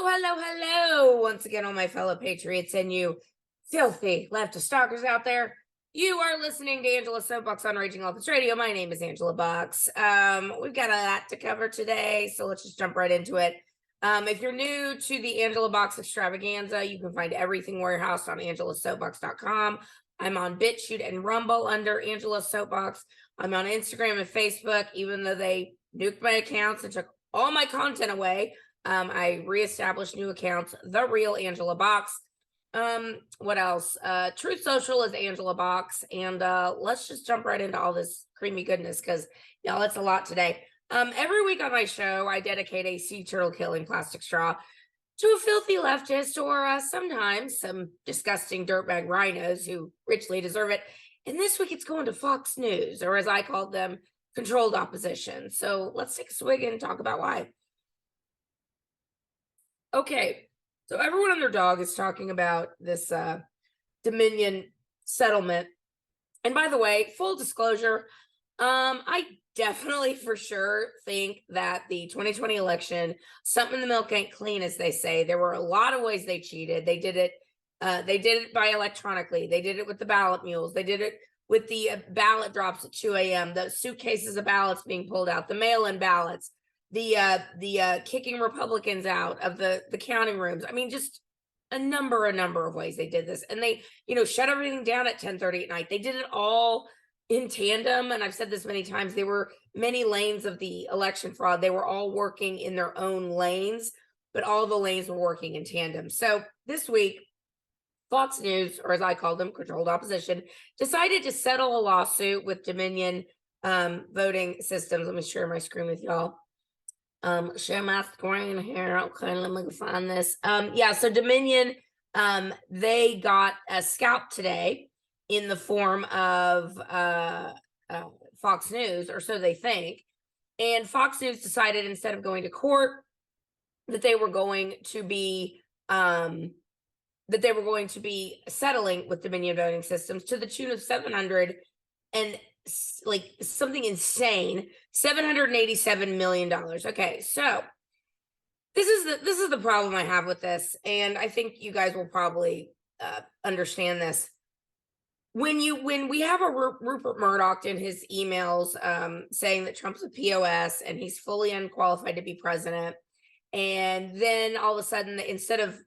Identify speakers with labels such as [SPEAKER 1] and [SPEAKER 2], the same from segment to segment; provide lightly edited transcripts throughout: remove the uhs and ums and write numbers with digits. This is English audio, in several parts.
[SPEAKER 1] Hello. Once again, all my fellow patriots and you filthy leftist stalkers out there. You are listening to Angela's Soapbox on Raging Leftist Radio. My name is Angela Box. We've got a lot to cover today, so let's just jump right into it. If you're new to the Angela Box extravaganza, you can find everything warehoused on angelasoapbox.com. I'm on BitChute and Rumble under Angela Soapbox. I'm on Instagram and Facebook, even though they nuked my accounts and took all my content away. I reestablished new accounts, The Real Angela Box. What else? Truth Social is Angela Box. And let's just jump right into all this creamy goodness because, y'all, it's a lot today. Every week on my show, I dedicate a sea turtle killing plastic straw to a filthy leftist or sometimes some disgusting dirtbag rhinos who richly deserve it. And this week it's going to Fox News, or as I called them, controlled opposition. So let's take a swig and talk about why. Okay, so everyone and their dog is talking about this Dominion settlement. And by the way, full disclosure, I definitely for sure think that the 2020 election, something in the milk ain't clean, as they say. There were a lot of ways they cheated. They did it by electronically. They did it with the ballot mules. They did it with the ballot drops at 2 a.m., the suitcases of ballots being pulled out, the mail-in ballots, the kicking Republicans out of the counting rooms. I mean, just a number of ways they did this. And they, shut everything down at 10:30 at night. They did it all in tandem. And I've said this many times, there were many lanes of the election fraud. They were all working in their own lanes, but all the lanes were working in tandem. So this week, Fox News, or as I call them, controlled opposition, decided to settle a lawsuit with Dominion voting systems. Let me share my screen with y'all. Share my screen here. Okay, let me find this. So Dominion, they got a scalp today in the form of Fox News, or so they think. And Fox News decided instead of going to court that they were going to be settling with Dominion voting systems to the tune of $700 and like something insane, $787 million. Okay, so this is the problem I have with this, and I think you guys will probably understand this. When we have a Rupert Murdoch in his emails saying that Trump's a POS and he's fully unqualified to be president, and then all of a sudden, instead of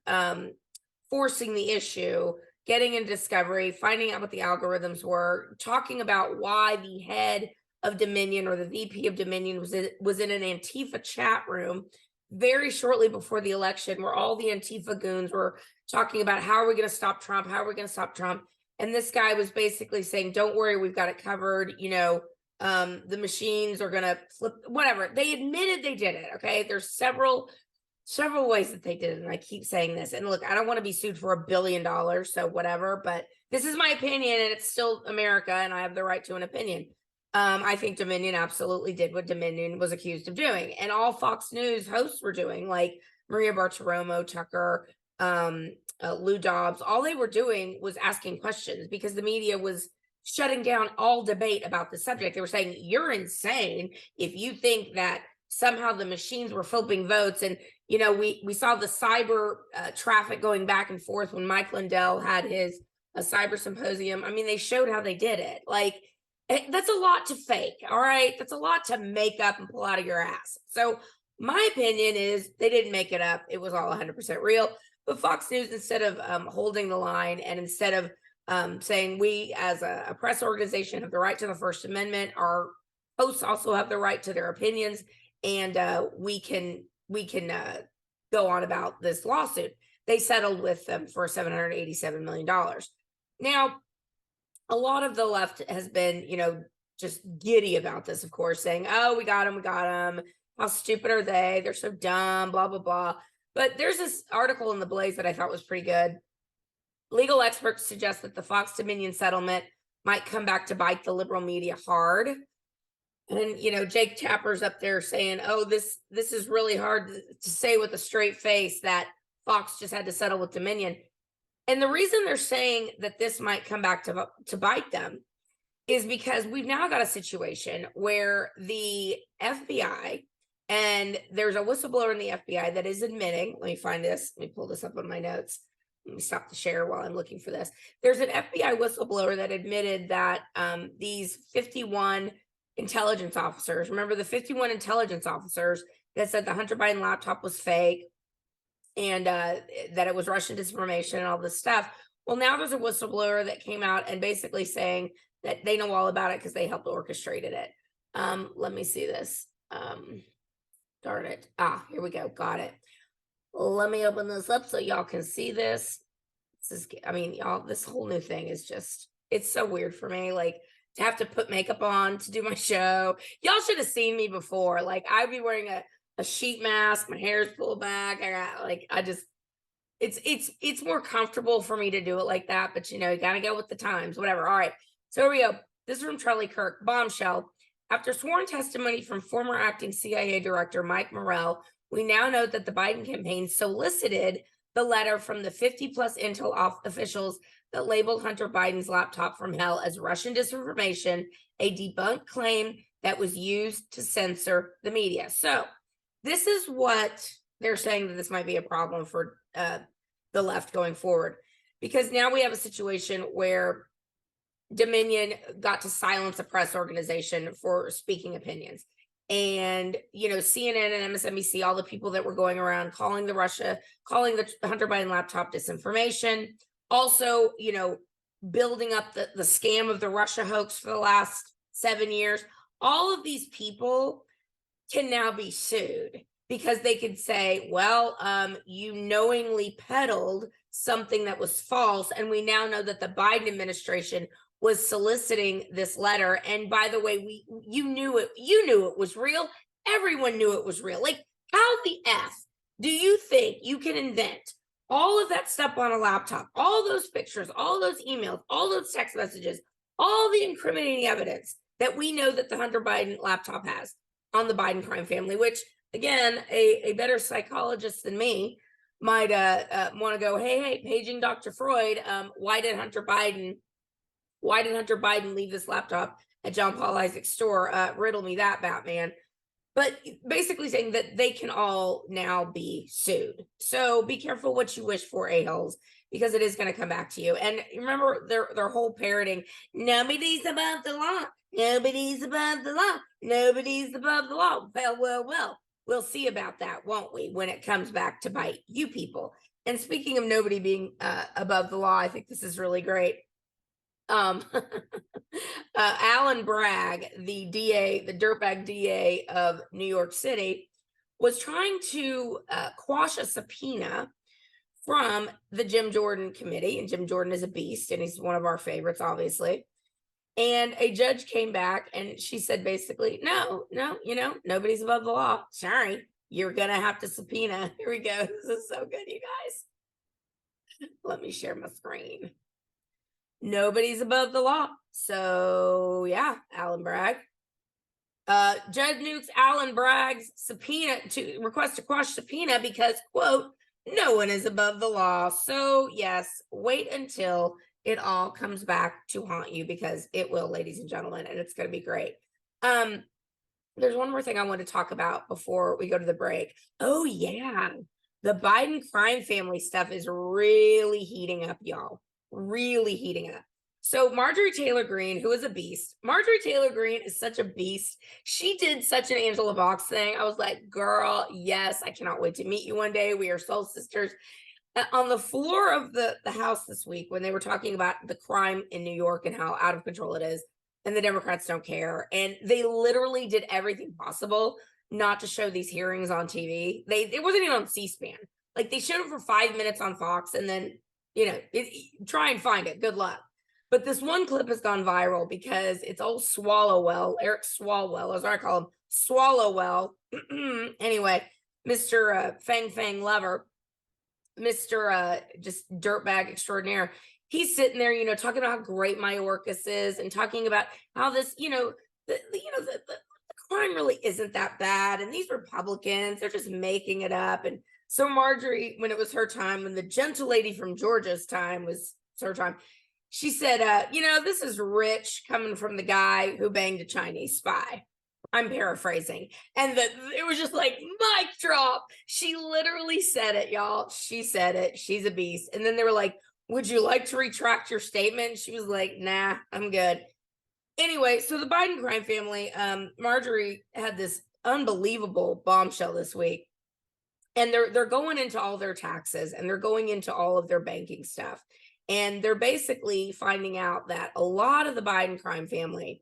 [SPEAKER 1] forcing the issue, getting in discovery, finding out what the algorithms were, talking about why the head of Dominion or the VP of Dominion was in an Antifa chat room very shortly before the election, where all the Antifa goons were talking about how are we going to stop Trump? How are we going to stop Trump? And this guy was basically saying, don't worry, we've got it covered. The machines are going to flip, whatever. They admitted they did it. Okay. There's several ways that they did it, and I keep saying this. And look, I don't want to be sued for $1 billion, so whatever, but this is my opinion, and it's still America, and I have the right to an opinion. I think Dominion absolutely did what Dominion was accused of doing, and all Fox News hosts were doing, like Maria Bartiromo, Tucker, Lou Dobbs. All they were doing was asking questions because the media was shutting down all debate about the subject. They were saying, you're insane if you think that somehow the machines were flipping votes. And we saw the cyber traffic going back and forth when Mike Lindell had his cyber symposium. I mean, they showed how they did it. Like, that's a lot to fake. All right. That's a lot to make up and pull out of your ass. So my opinion is they didn't make it up. It was all 100% real. But Fox News, instead of holding the line, and instead of saying we as a press organization have the right to the First Amendment, our hosts also have the right to their opinions, and we can go on about this lawsuit. They settled with them for $787 million. Now, a lot of the left has been, just giddy about this, of course, saying, oh, we got them. How stupid are they? They're so dumb, blah, blah, blah. But there's this article in The Blaze that I thought was pretty good. Legal experts suggest that the Fox Dominion settlement might come back to bite the liberal media hard. And, Jake Tapper's up there saying, oh, this is really hard to say with a straight face that Fox just had to settle with Dominion. And the reason they're saying that this might come back to bite them is because we've now got a situation where the FBI And there's a whistleblower in the FBI that is admitting, let me find this, let me pull this up on my notes. Let me stop the share while I'm looking for this. There's an FBI whistleblower that admitted that these 51 intelligence officers, remember the 51 intelligence officers that said the Hunter Biden laptop was fake and that it was Russian disinformation and all this stuff. Well, now there's a whistleblower that came out and basically saying that they know all about it because they helped orchestrated it. Let me see this. Darn it. Here we go. Got it. Let me open this up so y'all can see this. This is, I mean, y'all, this whole new thing is just, it's so weird for me. Like, to have to put makeup on to do my show. Y'all should have seen me before. Like, I'd be wearing a sheet mask, my hair's pulled back. It's more comfortable for me to do it like that, but you know, you gotta go with the times, whatever. All right, so here we go. This is from Charlie Kirk. Bombshell. After sworn testimony from former acting CIA director Mike Morrell, we now know that the Biden campaign solicited the letter from the 50-plus intel officials that labeled Hunter Biden's laptop from hell as Russian disinformation, a debunked claim that was used to censor the media. So this is what they're saying, that this might be a problem for the left going forward, because now we have a situation where Dominion got to silence a press organization for speaking opinions. And, you know, CNN and MSNBC, all the people that were going around calling the Hunter Biden laptop disinformation, also, you know, building up the scam of the Russia hoax for the last 7 years. All of these people can now be sued because they could say, well, you knowingly peddled something that was false. And we now know that the Biden administration was soliciting this letter. And by the way, you knew it was real. Everyone knew it was real. Like, how the F do you think you can invent all of that stuff on a laptop, all those pictures, all those emails, all those text messages, all the incriminating evidence that we know that the Hunter Biden laptop has on the Biden crime family, which again, a better psychologist than me might want to go, hey, paging Dr. Freud, why did Hunter Biden leave this laptop at John Paul Isaac's store? Riddle me that, Batman. But basically saying that they can all now be sued. So be careful what you wish for, a-holes, because it is going to come back to you. And remember their whole parroting, nobody's above the law. Nobody's above the law. Nobody's above the law. Well. We'll see about that, won't we, when it comes back to bite you people. And speaking of nobody being above the law, I think this is really great. Alan Bragg, the DA, the dirtbag DA of New York City, was trying to quash a subpoena from the Jim Jordan committee. And Jim Jordan is a beast, and he's one of our favorites, obviously. And a judge came back and she said basically, no, you know, nobody's above the law. Sorry, you're going to have to subpoena. Here we go. This is so good, you guys. Let me share my screen. Nobody's above the law. So yeah, Alan Bragg. Judge nukes Alan Bragg's subpoena to request to quash subpoena because, quote, no one is above the law. So yes, wait until it all comes back to haunt you, because it will, ladies and gentlemen, and it's going to be great. There's one more thing I want to talk about before we go to the break. Oh yeah, the Biden crime family stuff is really heating up, y'all. Really heating up. So Marjorie Taylor Greene, who is a beast. Marjorie Taylor Greene is such a beast. She did such an Angela Box thing. I was like, girl, yes, I cannot wait to meet you one day. We are soul sisters. On the floor of the House this week, when they were talking about the crime in New York and how out of control it is, and the Democrats don't care, and they literally did everything possible not to show these hearings on TV. It wasn't even on C-SPAN. Like, they showed it for 5 minutes on Fox, and then, you know, try and find it. Good luck. But this one clip has gone viral because it's old Swallowwell, Eric Swalwell, as I call him, Swallowwell. Anyway, Mr. Fang Lover, Mr. Just dirtbag extraordinaire. He's sitting there, you know, talking about how great Mayorkas is and talking about how this, you know, the crime really isn't that bad. And these Republicans, they're just making it up. And so Marjorie, when it was her time, when the gentle lady from Georgia's time was her time, she said, you know, this is rich coming from the guy who banged a Chinese spy. I'm paraphrasing. And it was just like, mic drop. She literally said it, y'all. She said it. She's a beast. And then they were like, would you like to retract your statement? She was like, nah, I'm good. Anyway, so the Biden crime family, Marjorie had this unbelievable bombshell this week. And they're going into all their taxes, and they're going into all of their banking stuff. And they're basically finding out that a lot of the Biden crime family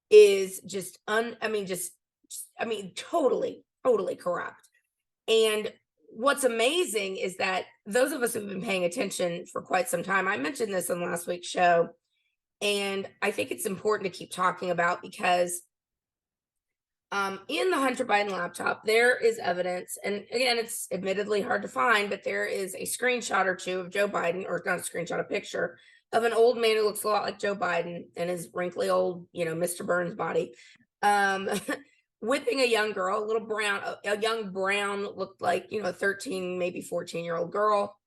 [SPEAKER 1] is just totally corrupt. And what's amazing is that those of us who've been paying attention for quite some time, I mentioned this on last week's show, and I think it's important to keep talking about, because in the Hunter Biden laptop, there is evidence, and again, it's admittedly hard to find, but there is a screenshot or two of Joe Biden, or not a screenshot, a picture of an old man who looks a lot like Joe Biden and his wrinkly old, Mr. Burns body, whipping a young girl, a young brown, looked like, 13, maybe 14-year-old girl,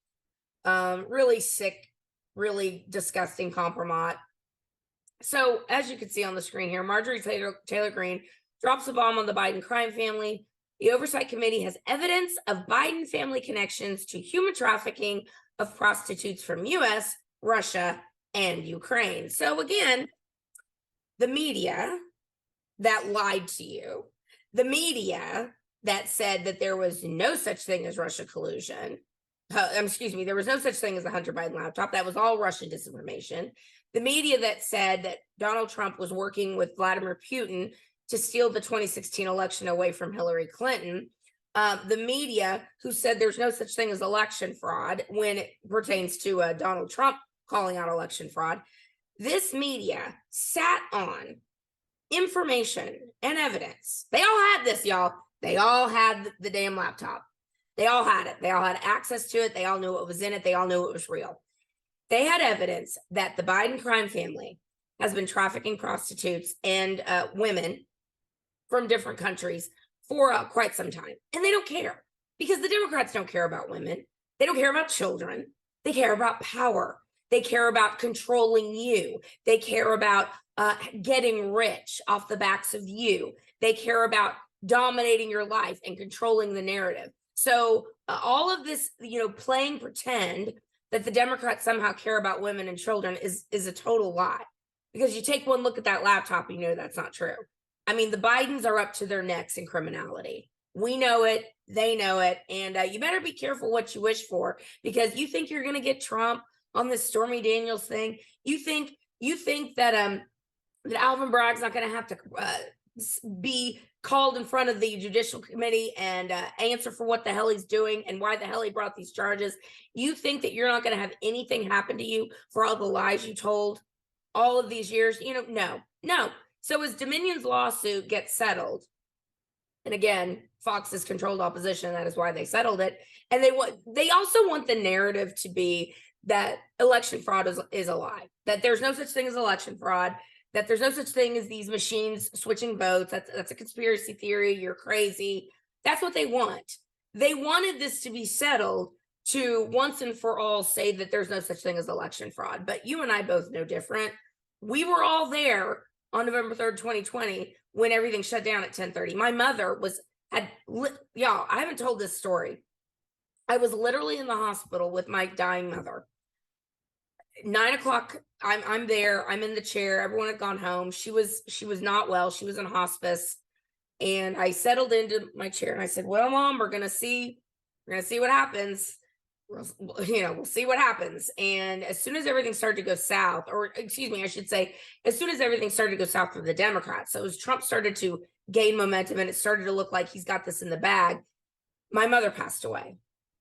[SPEAKER 1] really sick, really disgusting compromat. So as you can see on the screen here, Marjorie Taylor Greene drops a bomb on the Biden crime family. The Oversight Committee has evidence of Biden family connections to human trafficking of prostitutes from US, Russia, and Ukraine. So again, the media that lied to you, the media that said that there was no such thing as Russia collusion, there was no such thing as the Hunter Biden laptop, that was all Russian disinformation. The media that said that Donald Trump was working with Vladimir Putin to steal the 2016 election away from Hillary Clinton. The media who said there's no such thing as election fraud when it pertains to Donald Trump calling out election fraud. This media sat on information and evidence. They all had this, y'all. They all had the damn laptop. They all had it. They all had access to it. They all knew what was in it. They all knew it was real. They had evidence that the Biden crime family has been trafficking prostitutes and women from different countries for quite some time. And they don't care, because the Democrats don't care about women. They don't care about children. They care about power. They care about controlling you. They care about getting rich off the backs of you. They care about dominating your life and controlling the narrative. So all of this, playing pretend that the Democrats somehow care about women and children is a total lie, because you take one look at that laptop, that's not true. I mean, the Bidens are up to their necks in criminality. We know it. They know it. And you better be careful what you wish for, because you think you're going to get Trump on this Stormy Daniels thing. You think that that Alvin Bragg's not going to have to be called in front of the Judicial Committee and answer for what the hell he's doing and why the hell he brought these charges. You think that you're not going to have anything happen to you for all the lies you told all of these years? No. So as Dominion's lawsuit gets settled, and again, Fox's controlled opposition, that is why they settled it. And they also want the narrative to be that election fraud is a lie, that there's no such thing as election fraud, that there's no such thing as these machines switching votes. That's a conspiracy theory. You're crazy. That's what they want. They wanted this to be settled to once and for all say that there's no such thing as election fraud. But you and I both know different. We were all there on November 3rd, 2020, when everything shut down at 10:30. My mother y'all, I haven't told this story. I was literally in the hospital with my dying mother. 9 o'clock, I'm there, I'm in the chair, everyone had gone home. She was not well, she was in hospice. And I settled into my chair and I said, well, Mom, we're gonna see what happens. We'll see what happens. And as soon as everything started to go south, or excuse me, I should say, as soon as everything started to go south for the Democrats, so as Trump started to gain momentum and it started to look like he's got this in the bag, my mother passed away.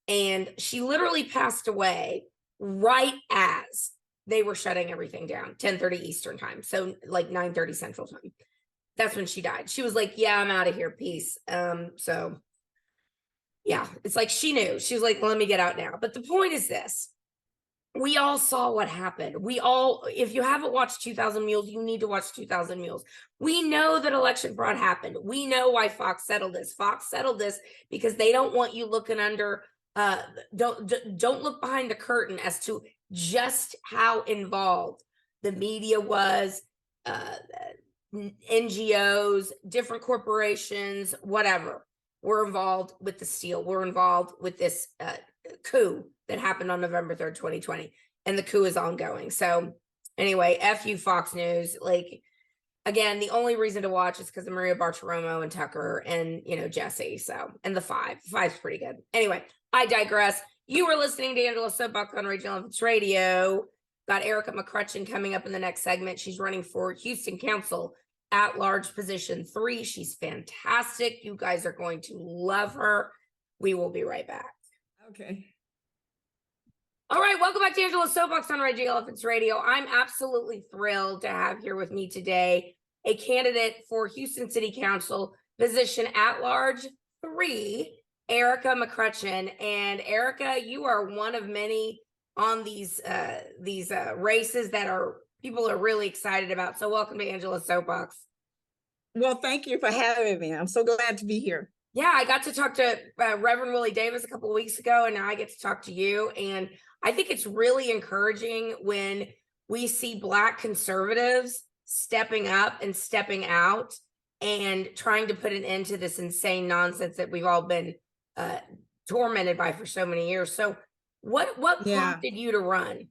[SPEAKER 1] And she literally passed away right as they were shutting everything down, 10:30 Eastern time. So like 9:30 Central time. That's when she died. She was like, yeah, I'm out of here. Peace. So yeah, it's like she knew. She was like, let me get out now. But the point is this. We all saw what happened. If you haven't watched 2000 Mules, you need to watch 2000 Mules. We know that election fraud happened. We know why Fox settled this. Fox settled this because they don't want you looking under, don't look behind the curtain as to just how involved the media was, NGOs, different corporations, whatever, were involved with the steal. We're involved with this coup that happened on November 3rd, 2020. And the coup is ongoing. So anyway, F you, Fox News. Like, again, the only reason to watch is because of Maria Bartiromo and Tucker and, you know, Jesse. So, and the five's pretty good. Anyway, I digress. You were listening to Angela Soapbox on Regional Influence Radio. Got Ericka McCrutcheon coming up in the next segment. She's running for Houston Council at large position 3. She's fantastic. You guys are going to love her. We will be right back.
[SPEAKER 2] Okay.
[SPEAKER 1] All right, welcome back to Angela's Soapbox on Reggie Elephants Radio. I'm absolutely thrilled to have here with me today a candidate for Houston City Council position at large 3, Ericka McCrutcheon. And Ericka, you are one of many on these races that people are really excited about. So welcome to Angela's Soapbox.
[SPEAKER 2] Well, thank you for having me. I'm so glad to be here.
[SPEAKER 1] Yeah, I got to talk to Reverend Willie Davis a couple of weeks ago, and now I get to talk to you. And I think it's really encouraging when we see Black conservatives stepping up and stepping out and trying to put an end to this insane nonsense that we've all been tormented by for so many years. So what prompted you to run?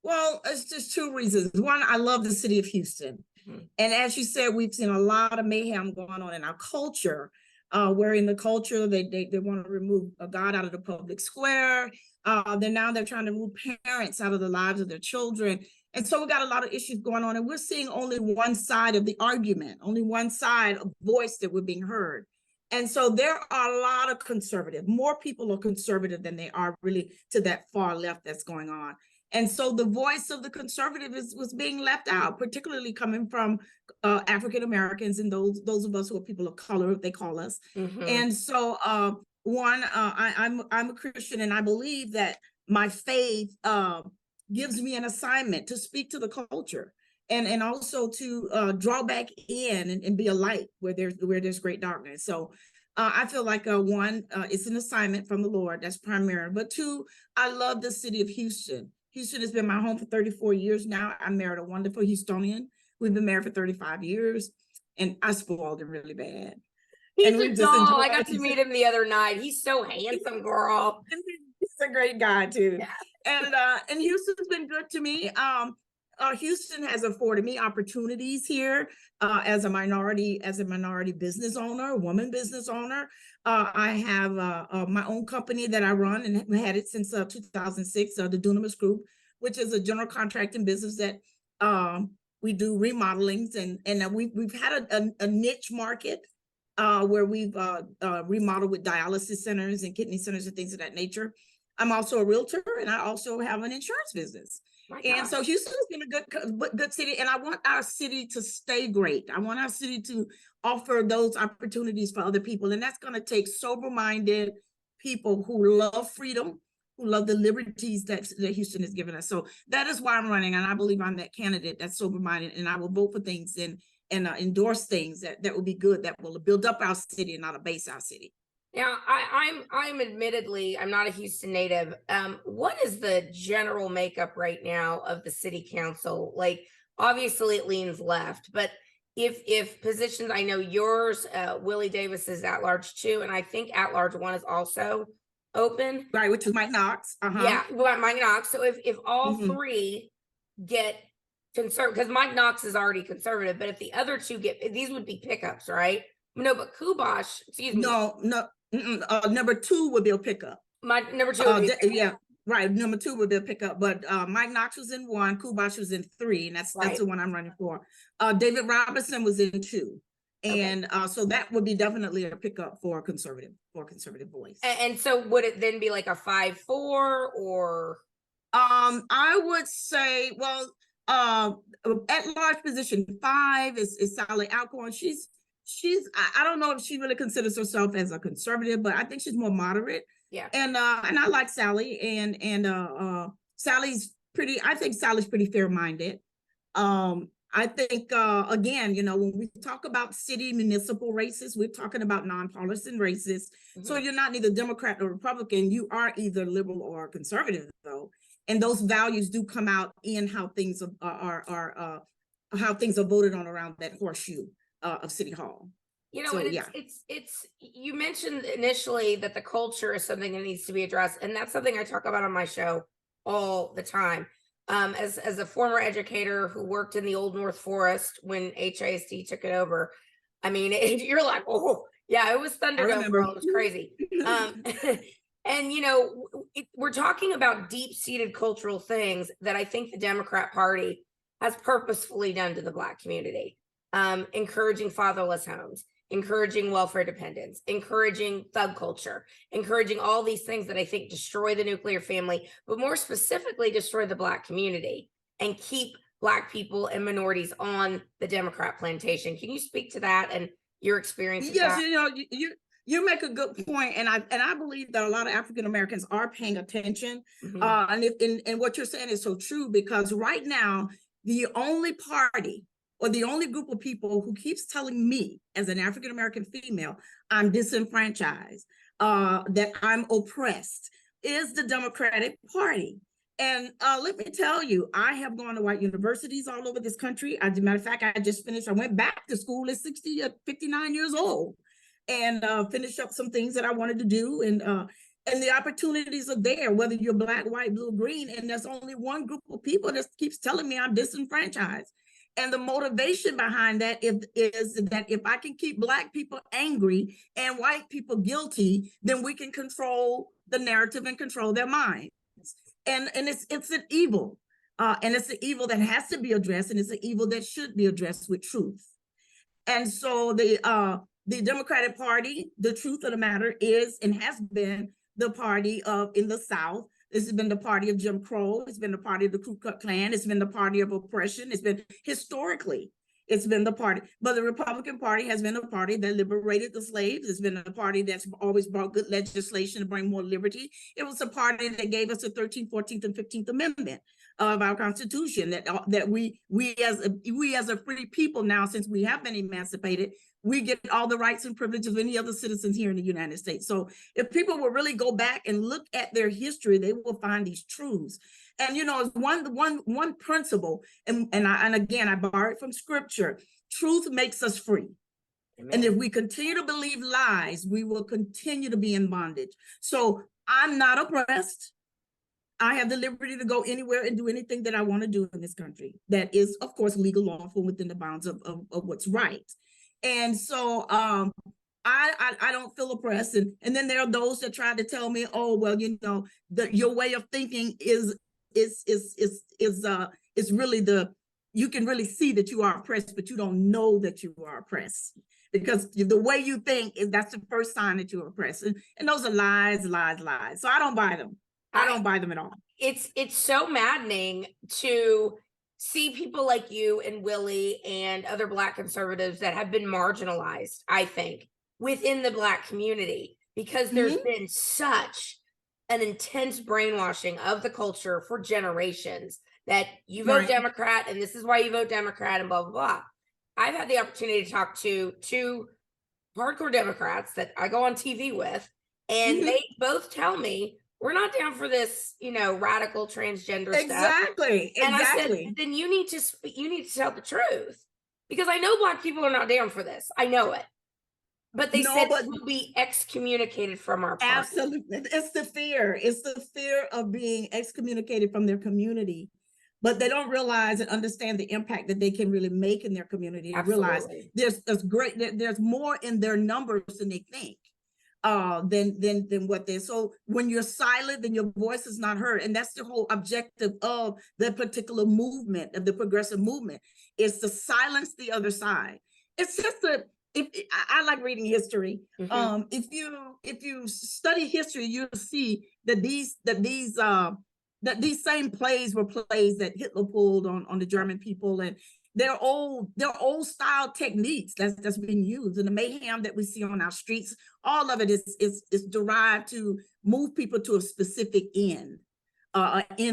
[SPEAKER 2] Well, it's just 2 reasons. One, I love the city of Houston. And as you said, we've seen a lot of mayhem going on in our culture, where in the culture, they want to remove God out of the public square. They're trying to remove parents out of the lives of their children. And so we got a lot of issues going on, and we're seeing only one side of the argument, only one side of voice that we're being heard. And so there are a lot of conservative, more people are conservative than they are really to that far left that's going on. And so the voice of the conservative was being left out, particularly coming from African Americans and those of us who are people of color, they call us. And so I'm a Christian, and I believe that my faith gives me an assignment to speak to the culture and also to draw back in and be a light where there's great darkness. So I feel like one, it's an assignment from the Lord, that's primary. But 2, I love the city of Houston. Houston has been my home for 34 years now. I married a wonderful Houstonian. We've been married for 35 years, and I spoiled him really bad.
[SPEAKER 1] He's a doll. I got to meet him the other night. He's so handsome, girl.
[SPEAKER 2] He's a great guy too. Yeah. And Houston's been good to me. Houston has afforded me opportunities here as a minority business owner, woman business owner. I have my own company that I run and had it since 2006, the Dunamis Group, which is a general contracting business that we do remodelings, and we've had a niche market where we've remodeled with dialysis centers and kidney centers and things of that nature. I'm also a realtor, and I also have an insurance business. And so Houston's been a good city, and I want our city to stay great. I want our city to offer those opportunities for other people, and that's going to take sober-minded people who love freedom, who love the liberties that Houston has given us. So that is why I'm running, and I believe I'm that candidate that's sober-minded, and I will vote for things and endorse things that will be good, that will build up our city and not abase our city.
[SPEAKER 1] Now, I'm admittedly, I'm not a Houston native. What is the general makeup right now of the city council? Like, obviously it leans left, but if positions, I know yours, Willie Davis is at large too, and I think at large 1 is also open.
[SPEAKER 2] Right, which is Mike Knox.
[SPEAKER 1] Yeah, well, Mike Knox. So if all 3 get conservative, because Mike Knox is already conservative, but if the other 2 get, these would be pickups, right? No, but Kubosh, excuse me.
[SPEAKER 2] No. Number 2 would be a pickup.
[SPEAKER 1] My number 2 would be
[SPEAKER 2] yeah, right. Number 2 would be a pickup, but Mike Knox was in 1, Kubosh was in 3, and that's the one I'm running for. David Robinson was in 2, and so that would be definitely a pickup for a conservative voice.
[SPEAKER 1] And so would it then be like a 5-4 or?
[SPEAKER 2] I would say, well, at large position 5 is Sally Alcorn. I don't know if she really considers herself as a conservative, but I think she's more moderate.
[SPEAKER 1] Yeah.
[SPEAKER 2] And I like Sally, and Sally's pretty. I think Sally's pretty fair-minded. I think again, when we talk about city municipal races, we're talking about nonpartisan races. So you're not neither Democrat or Republican. You are either liberal or conservative, though. And those values do come out in how things are how things are voted on around that horseshoe of City Hall.
[SPEAKER 1] You know,
[SPEAKER 2] So,
[SPEAKER 1] and
[SPEAKER 2] yeah.
[SPEAKER 1] it's you mentioned initially that the culture is something that needs to be addressed, and that's something I talk about on my show all the time. As a former educator who worked in the Old North Forest when HISD took it over, I mean, you're like, oh yeah, it was Thunderdome, girl, it was crazy. And you know, we're talking about deep-seated cultural things that I think the Democrat Party has purposefully done to the Black community, encouraging fatherless homes, encouraging welfare dependence, encouraging thug culture, encouraging all these things that I think destroy the nuclear family, but more specifically destroy the Black community and keep Black people and minorities on the Democrat plantation. Can you speak to that and your experience with
[SPEAKER 2] Yes,
[SPEAKER 1] that?
[SPEAKER 2] you know, you make a good point, and I believe that a lot of African Americans are paying attention. And what you're saying is so true, because right now the only party or the only group of people who keeps telling me as an African American female I'm disenfranchised, that I'm oppressed, is the Democratic Party. And let me tell you, I have gone to white universities all over this country. As a matter of fact, I went back to school at 59 years old, and finished up some things that I wanted to do. And the opportunities are there, whether you're Black, white, blue, green. And there's only one group of people that keeps telling me I'm disenfranchised. And the motivation behind that is that if I can keep Black people angry and white people guilty, then we can control the narrative and control their minds. And it's an evil, and it's an evil that has to be addressed, and it's an evil that should be addressed with truth. And so the Democratic Party, the truth of the matter is and has been the party of in the South. This has been the party of Jim Crow. It's been the party of the Ku Klux Klan. It's been the party of oppression. It's been historically, it's been the party. But the Republican Party has been a party that liberated the slaves. It's been a party that's always brought good legislation to bring more liberty. It was a party that gave us the 13th, 14th, and 15th Amendment of our Constitution, that we as a free people now, since we have been emancipated, we get all the rights and privileges of any other citizens here in the United States. So if people will really go back and look at their history, they will find these truths. And, you know, one principle, and again, I borrow it from scripture: truth makes us free. Amen. And if we continue to believe lies, we will continue to be in bondage. So I'm not oppressed. I have the liberty to go anywhere and do anything that I want to do in this country. That is, of course, legal, lawful, within the bounds of what's right. And so I don't feel oppressed. And then there are those that try to tell me, oh, well, you know, your way of thinking is really you can really see that you are oppressed, but you don't know that you are oppressed. Because the way you think that's the first sign that you're oppressed. And those are lies. So I don't buy them. I don't buy them at all.
[SPEAKER 1] It's so maddening to see people like you and Willie and other Black conservatives that have been marginalized, I think, within the Black community, because there's been such an intense brainwashing of the culture for generations that you vote Democrat and this is why you vote Democrat and blah, blah, blah. I've had the opportunity to talk to two hardcore Democrats that I go on TV with, and they both tell me, we're not down for this, you know, radical transgender stuff.
[SPEAKER 2] Exactly.
[SPEAKER 1] And I said, then you need to tell the truth, because I know Black people are not down for this. I know it. But they said we'll be excommunicated from our party.
[SPEAKER 2] Absolutely. It's the fear. It's the fear of being excommunicated from their community. But they don't realize and understand the impact that they can really make in their community. And realize there's more in their numbers than they think. Than what they. So when you're silent, then your voice is not heard. And that's the whole objective of the particular movement, of the progressive movement, is to silence the other side. It's just I like reading history. If you study history, you'll see that these same plays were plays that Hitler pulled on the German people, and they're old style techniques that's being used. And the mayhem that we see on our streets, all of it is derived to move people to a specific end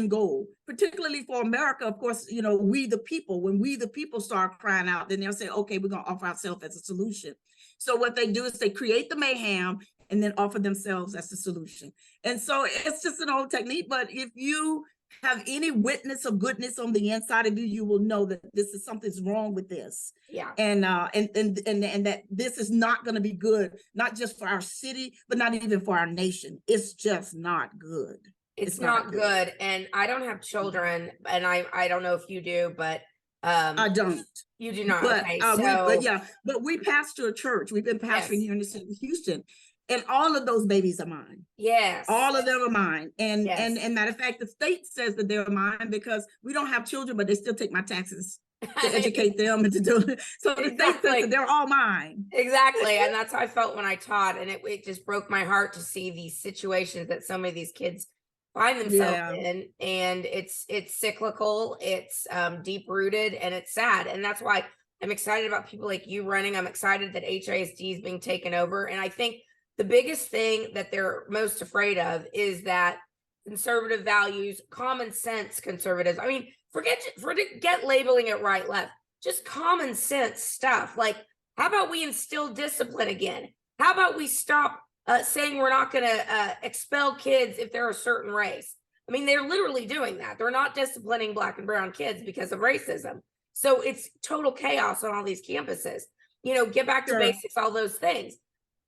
[SPEAKER 2] goal. Particularly for America, of course, you know, we the people. When we the people start crying out, then they'll say, okay, we're gonna offer ourselves as a solution. So what they do is they create the mayhem and then offer themselves as the solution. And so it's just an old technique. But if you have any witness of goodness on the inside of you, you will know that this is something's wrong with this.
[SPEAKER 1] Yeah.
[SPEAKER 2] And that this is not going to be good, not just for our city, but not even for our nation. It's just not good.
[SPEAKER 1] It's not good. And I don't have children, and I don't know if you do, but
[SPEAKER 2] I don't.
[SPEAKER 1] You do not.
[SPEAKER 2] But,
[SPEAKER 1] okay,
[SPEAKER 2] but we pastor a church. We've been pastoring
[SPEAKER 1] Yes.
[SPEAKER 2] here in the city of Houston, and all of those babies are mine.
[SPEAKER 1] Yes.
[SPEAKER 2] All of them are mine. And
[SPEAKER 1] Yes.
[SPEAKER 2] and matter of fact, the state says that they're mine because we don't have children, but they still take my taxes to educate them and to do it. So the state says that they're all mine.
[SPEAKER 1] Exactly. And that's how I felt when I taught. And it just broke my heart to see these situations that so many of these kids find themselves in. And it's cyclical, it's deep rooted, and it's sad. And that's why I'm excited about people like you running. I'm excited that HISD is being taken over. And I think the biggest thing that they're most afraid of is that conservative values, common sense conservatives, I mean, forget labeling it right, left, just common sense stuff. Like, how about we instill discipline again? How about we stop saying we're not going to expel kids if they're a certain race? I mean, they're literally doing that. They're not disciplining Black and brown kids because of racism. So it's total chaos on all these campuses. You know, get back to basics, all those things.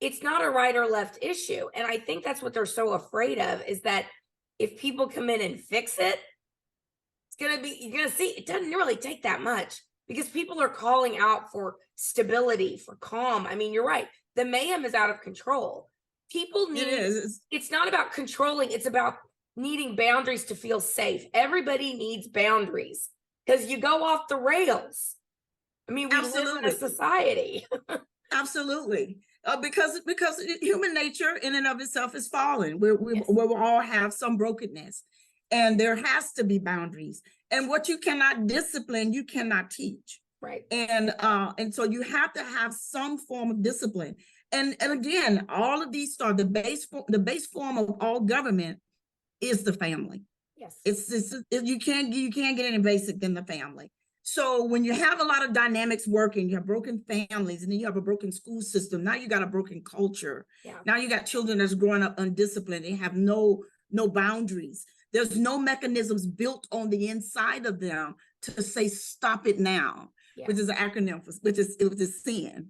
[SPEAKER 1] It's not a right or left issue. And I think that's what they're so afraid of, is that if people come in and fix it, you're going to see it doesn't really take that much, because people are calling out for stability, for calm. I mean, you're right. The mayhem is out of control. People need, it's not about controlling. It's about needing boundaries to feel safe. Everybody needs boundaries, because you go off the rails. I mean, we live in a society.
[SPEAKER 2] Absolutely. Because human nature in and of itself is fallen. We all have some brokenness, and there has to be boundaries. And what you cannot discipline, you cannot teach.
[SPEAKER 1] Right.
[SPEAKER 2] And so you have to have some form of discipline. And again, all of these start, the base form of all government is the family.
[SPEAKER 1] Yes.
[SPEAKER 2] You can't get any basic than the family. So when you have a lot of dynamics working, you have broken families, and then you have a broken school system. Now you got a broken culture. Yeah. Now you got children that's growing up undisciplined. They have no boundaries. There's no mechanisms built on the inside of them to say, stop it now, which is an acronym for, which is sin.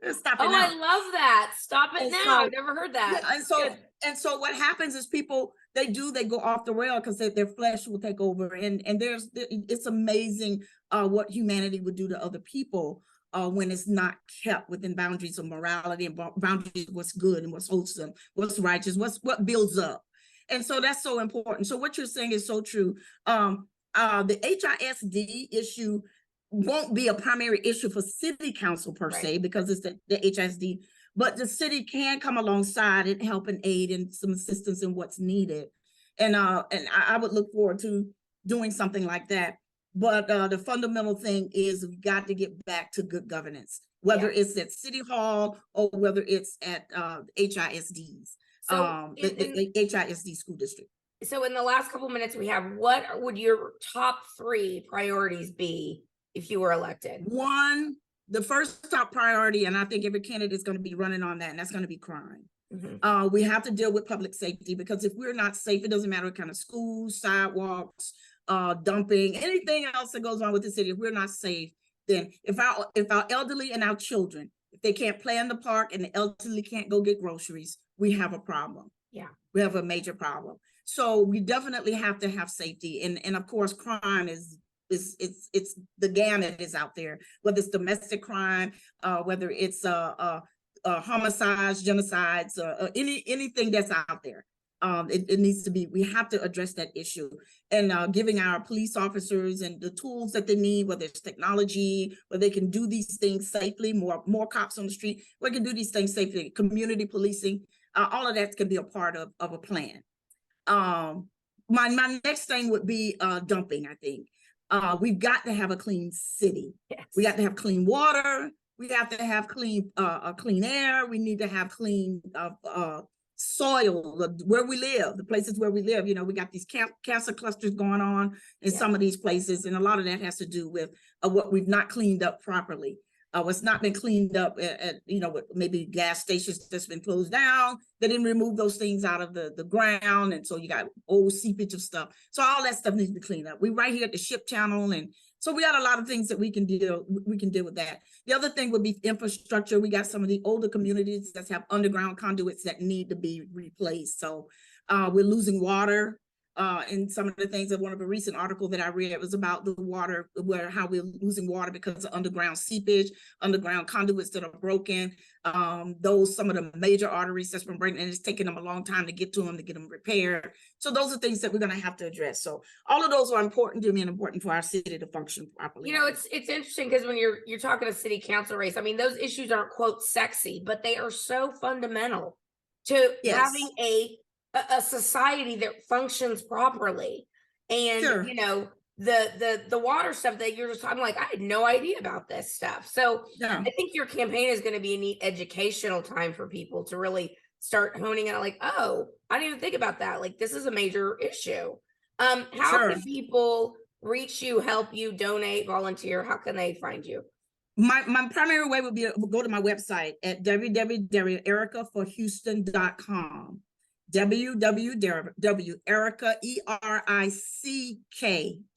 [SPEAKER 2] Stop it now.
[SPEAKER 1] I love that. Stop it now.
[SPEAKER 2] So,
[SPEAKER 1] I've never heard that.
[SPEAKER 2] Yeah, and so what happens is people, they go off the rail because their flesh will take over. And it's amazing what humanity would do to other people when it's not kept within boundaries of morality and boundaries of what's good and what's wholesome, what's righteous, what builds up. And so that's so important. So what you're saying is so true. The HISD issue won't be a primary issue for city council per se, because it's the HISD, but the city can come alongside and help and aid in some assistance in what's needed. And I would look forward to doing something like that. But the fundamental thing is we've got to get back to good governance, whether it's at City Hall or whether it's at HISDs. So the HISD school district.
[SPEAKER 1] So in the last couple of minutes we have, what would your top 3 priorities be if you were elected?
[SPEAKER 2] One, the first top priority, and I think every candidate is going to be running on that, and that's going to be crime. Mm-hmm. We have to deal with public safety, because if we're not safe, it doesn't matter what kind of schools, sidewalks, dumping, anything else that goes on with the city. If we're not safe, then if our elderly and our children, if they can't play in the park and the elderly can't go get groceries, we have a problem. Yeah, we have a major problem. So we definitely have to have safety, and of course, crime is the gamut is out there. Whether it's domestic crime, whether it's homicides, genocides, anything that's out there. It needs to be, we have to address that issue, and giving our police officers and the tools that they need, whether it's technology, where they can do these things safely, more cops on the street, where they can do these things safely, community policing, all of that can be a part of a plan. My next thing would be dumping, I think. We've got to have a clean city. Yes. We got to have clean water. We have to have clean air. We need to have clean soil where we live, the places where we live. You know, we got these cancer clusters going on in some of these places, and a lot of that has to do with what we've not cleaned up properly. It's not been cleaned up at with maybe gas stations that's been closed down. They didn't remove those things out of the ground. And so you got old seepage of stuff. So all that stuff needs to be cleaned up. We're right here at the ship channel. And so we got a lot of things that we can deal with that. The other thing would be infrastructure. We got some of the older communities that have underground conduits that need to be replaced. So we're losing water. And some of the things that one of the recent article that I read was about the water, how we're losing water because of underground seepage, underground conduits that are broken. Some of the major arteries that's been breaking, and it's taking them a long time to get them repaired. So those are things that we're going to have to address. So all of those are important to me and important for our city to function properly.
[SPEAKER 1] It's interesting because when you're talking a city council race, I mean, those issues aren't quote sexy, but they are so fundamental to having a society that functions properly. And the water stuff that you're just, I'm like, I had no idea about this stuff. So I think your campaign is going to be a neat educational time for people to really start honing in, like, oh, I didn't even think about that. Like, this is a major issue. How can people reach you, help you, donate, volunteer? How can they find you?
[SPEAKER 2] My primary way would be to go to my website at www.erickaforhouston.com. www.ericka,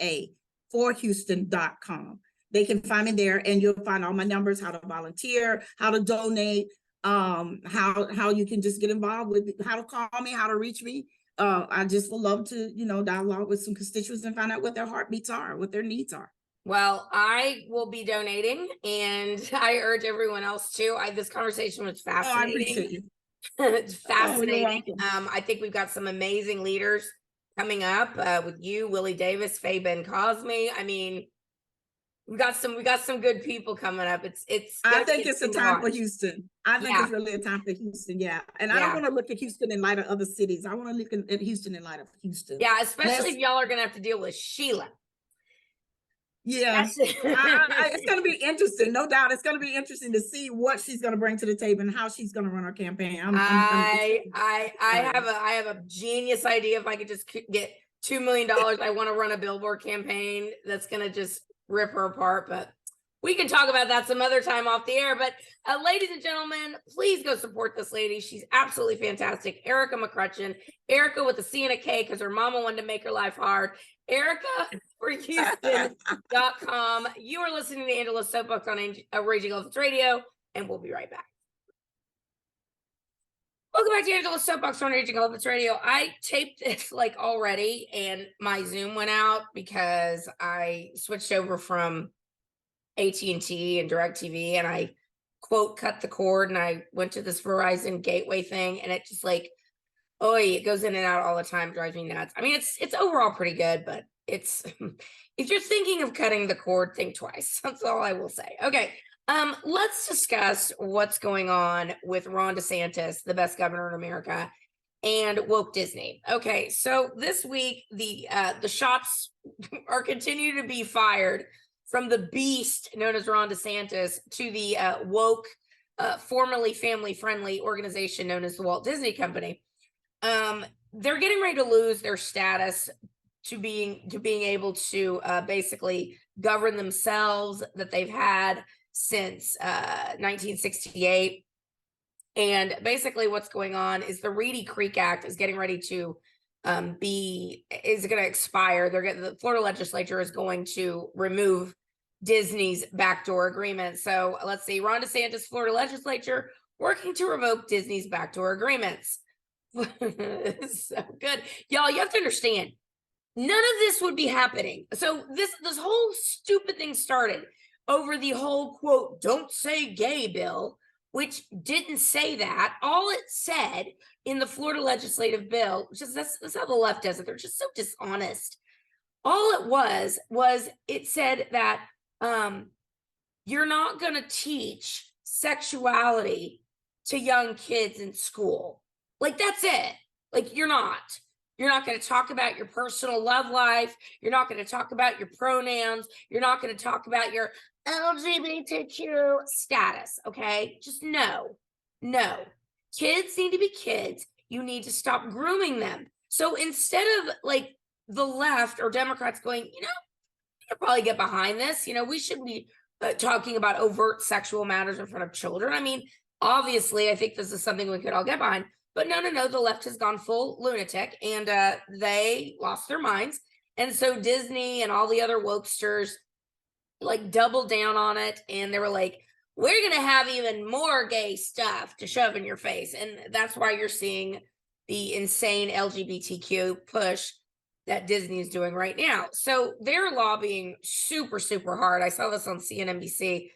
[SPEAKER 2] ERICKA, forhouston.com. They can find me there, and you'll find all my numbers, how to volunteer, how to donate, how you can just get involved with, how to call me, how to reach me. I just would love to, dialogue with some constituents and find out what their heartbeats are, what their needs are.
[SPEAKER 1] Well, I will be donating, and I urge everyone else to. This conversation was fascinating.
[SPEAKER 2] I appreciate you.
[SPEAKER 1] It's fascinating. I think we've got some amazing leaders coming up with you, Willie Davis, Faye Ben Cosme. I mean, we got some good people coming up.
[SPEAKER 2] I think it's a time for Houston. I think it's really a time for Houston. Yeah. And I don't want to look at Houston in light of other cities. I want to look at Houston in light of Houston.
[SPEAKER 1] Yeah, especially if y'all are going to have to deal with Sheila.
[SPEAKER 2] Yeah, it's going to be interesting. No doubt. It's going to be interesting to see what she's going to bring to the table and how she's going to run her campaign.
[SPEAKER 1] I have a genius idea. If I could just get $2 million, I want to run a billboard campaign that's going to just rip her apart. But we can talk about that some other time off the air. But ladies and gentlemen, please go support this lady. She's absolutely fantastic. Ericka McCrutcheon. Ericka with a C and a K because her mama wanted to make her life hard. ErickaForHouston.com. You are listening to Angela's Soapbox on Raging Elephants Radio, and we'll be right back. Welcome back to Angela's Soapbox on Raging Elephants Radio. I taped this already, and my Zoom went out because I switched over from AT&T and DirecTV, and I quote cut the cord, and I went to this Verizon gateway thing, and it just it goes in and out all the time, drives me nuts. I mean, it's overall pretty good, but it's if you're thinking of cutting the cord, think twice. That's all I will say. Okay, let's discuss what's going on with Ron DeSantis, the best governor in America, and woke Disney. Okay, so this week the shots are continuing to be fired from the beast known as Ron DeSantis to the woke, formerly family-friendly organization known as the Walt Disney Company. They're getting ready to lose their status to being able to basically govern themselves that they've had since 1968. And basically what's going on is the Reedy Creek Act is getting ready to going to expire. The Florida legislature is going to remove Disney's backdoor agreement. So let's see, Ron DeSantis, Florida legislature, working to revoke Disney's backdoor agreements. So good. Y'all, you have to understand, none of this would be happening. So this whole stupid thing started over the whole quote, "Don't say gay" bill, which didn't say that. All it said in the Florida legislative bill, which is that's how the left does it. They're just so dishonest. All it was it said that you're not going to teach sexuality to young kids in school. That's it. You're not going to talk about your personal love life. You're not going to talk about your pronouns. You're not going to talk about your LGBTQ status. Okay. Just no. Kids need to be kids. You need to stop grooming them. So instead of the left or Democrats going, we could probably get behind this. We should be talking about overt sexual matters in front of children. I mean, obviously, I think this is something we could all get behind. But no, the left has gone full lunatic, and they lost their minds. And so Disney and all the other wokesters like doubled down on it, and they were like, we're going to have even more gay stuff to shove in your face. And that's why you're seeing the insane LGBTQ push that Disney is doing right now. So they're lobbying super, super hard. I saw this on CNBC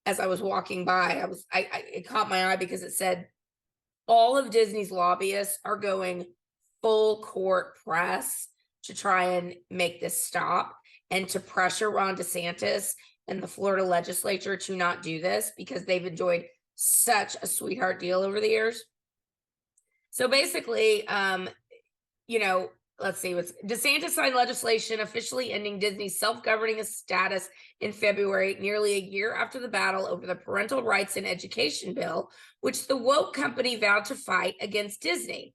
[SPEAKER 1] as I was walking by. It caught my eye because it said all of Disney's lobbyists are going full court press to try and make this stop and to pressure Ron DeSantis and the Florida legislature to not do this because they've enjoyed such a sweetheart deal over the years. So basically, let's see, DeSantis signed legislation officially ending Disney's self-governing status in February, nearly a year after the battle over the parental rights and education bill, which the woke company vowed to fight against Disney.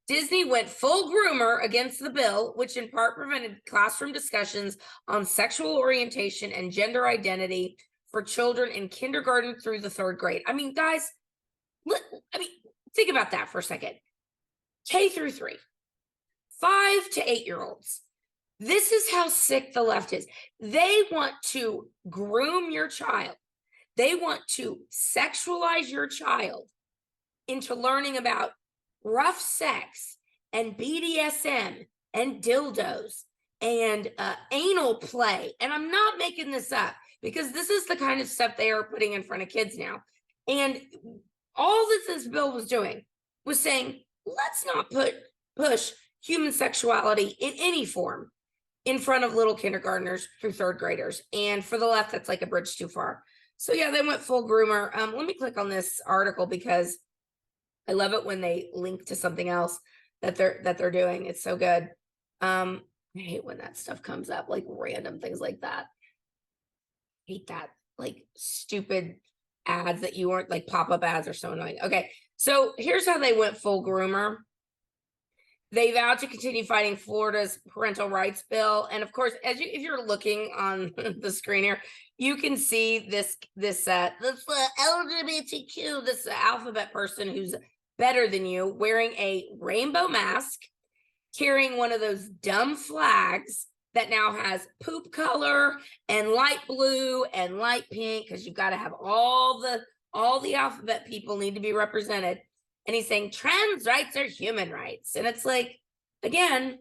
[SPEAKER 1] Disney went full groomer against the bill, which in part prevented classroom discussions on sexual orientation and gender identity for children in kindergarten through the 3rd grade. I mean, guys, think about that for a second. K through 3, 5 to 8-year-olds. This is how sick the left is. They want to groom your child. They want to sexualize your child into learning about rough sex and BDSM and dildos and anal play. And I'm not making this up because this is the kind of stuff they are putting in front of kids now. And all that this bill was doing was saying, let's not push human sexuality in any form in front of little kindergartners through 3rd graders. And for the left, that's like a bridge too far. So yeah, they went full groomer. Let me click on this article because I love it when they link to something else that they're doing. It's so good. I hate when that stuff comes up, like random things like that. I hate that, like stupid ads that you weren't like pop-up ads are so annoying. Okay, so here's how they went full groomer. They vowed to continue fighting Florida's parental rights bill, and of course, if you're looking on the screen here, you can see this LGBTQ, this alphabet person who's better than you, wearing a rainbow mask, carrying one of those dumb flags that now has poop color and light blue and light pink, because you've got to have all the alphabet people need to be represented. And he's saying trans rights are human rights. And it's like, again,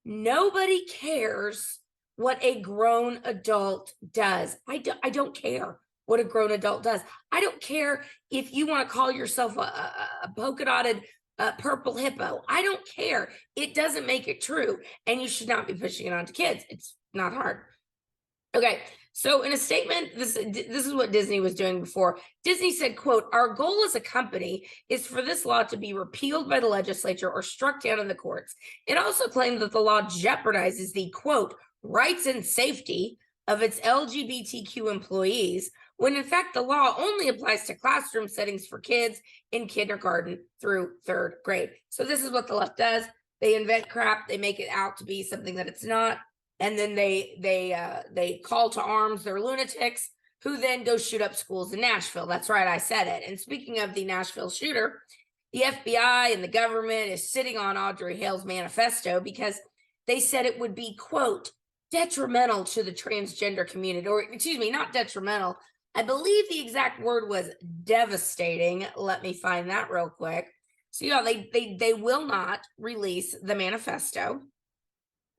[SPEAKER 1] nobody cares what a grown adult does. I don't care what a grown adult does. I don't care if you want to call yourself a polka dotted purple hippo. I don't care. It doesn't make it true. And you should not be pushing it onto kids. It's not hard. Okay, so in a statement, this is what Disney was doing before. Disney said, quote, "Our goal as a company is for this law to be repealed by the legislature or struck down in the courts." It also claimed that the law jeopardizes the, quote, "rights and safety of its LGBTQ employees," when in fact the law only applies to classroom settings for kids in kindergarten through 3rd grade. So this is what the left does. They invent crap, they make it out to be something that it's not, and then they call to arms their lunatics who then go shoot up schools in Nashville. That's right, I said it. And speaking of the Nashville shooter, the FBI and the government is sitting on Audrey Hale's manifesto because they said it would be, quote, "detrimental to the transgender community," or excuse me, not detrimental. I believe the exact word was devastating. Let me find that real quick. So yeah, they will not release the manifesto